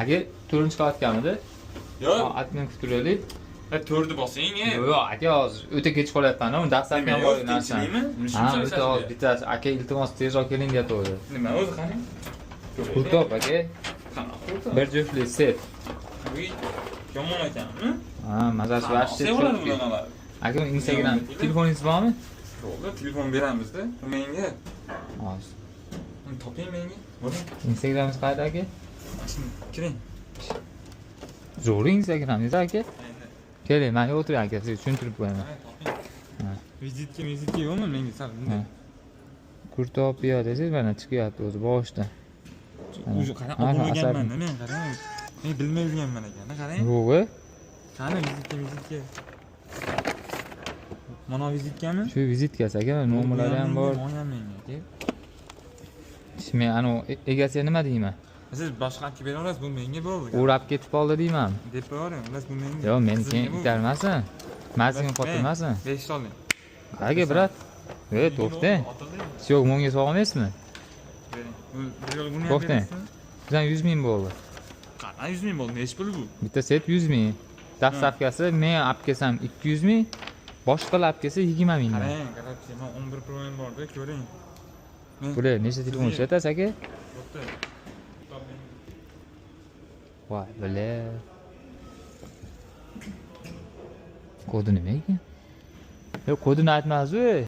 Aka, 4-chi qavatgamidi? Yo'q, Atmen kutib turaylik. 4ni bosing. Yo'q, aka, hozir o'ta kech qolyapman. Uni dastlabki ham bor narsa. Ha, o'ta hozir bittasi. Aka, iltimos tezroq keling deyapti. Nima o'zi qani? Kurtob aka. Qanaqa? Bir juftlik set. Voy, yomon ekanmi? Ha, mazasi vashti. Seviladi bunaqa. Aka, Instagram telefoningiz bormi? Yo'q, telefon beramizda. Menga. Hozir. Uni toping menga. Bo'ling. Instagramingiz qayerda aka? Shuni kiring. Zo'ri Instagramingiz aka? Keling, men o'tiring aka, sizga tushuntirib qo'yaman. Vizitka yo'qmi menga sal bunday? Kurtob piyo desangiz mana chiqyapti o'zi boshida. O'zi qarang, o'qimaganman men, qarang. Men bilmay yurganman ekan, qarang. Yo'q-ku. Qani vizitka. Mana vizitkami? Shu vizitkasi aka, nomerlari ham bor. Olgan menga. Men anu egasiga nima deyman? Siz boshqa olib bera olasiz, bu menga bo'ldi. O'rab ketib qoldi deyman. Deb qo'ying, ular bu menga. Yo'q, men keyin itarmasin. Mazgin qotilmasin. 5 soling. Aka, brat. To'xtang. Yo'q, menga sog'maysizmi? To'xtang. Bizdan 100 ming bo'ldi. Qana 100 ming bo'ldi, nech pul bu? Bitta set 100 ming. Dastavkasi men olib kelsam 200 ming. Boshqalar olib kelsa 20 ming. Qarang, qarabchi, men 11 proyim bor-da, ko'ring. Bular necha telefon ishlatasiz aka? To'xta. Voy, bile. Kodu nima ekan? Yo'q, kodini aytmas-ku.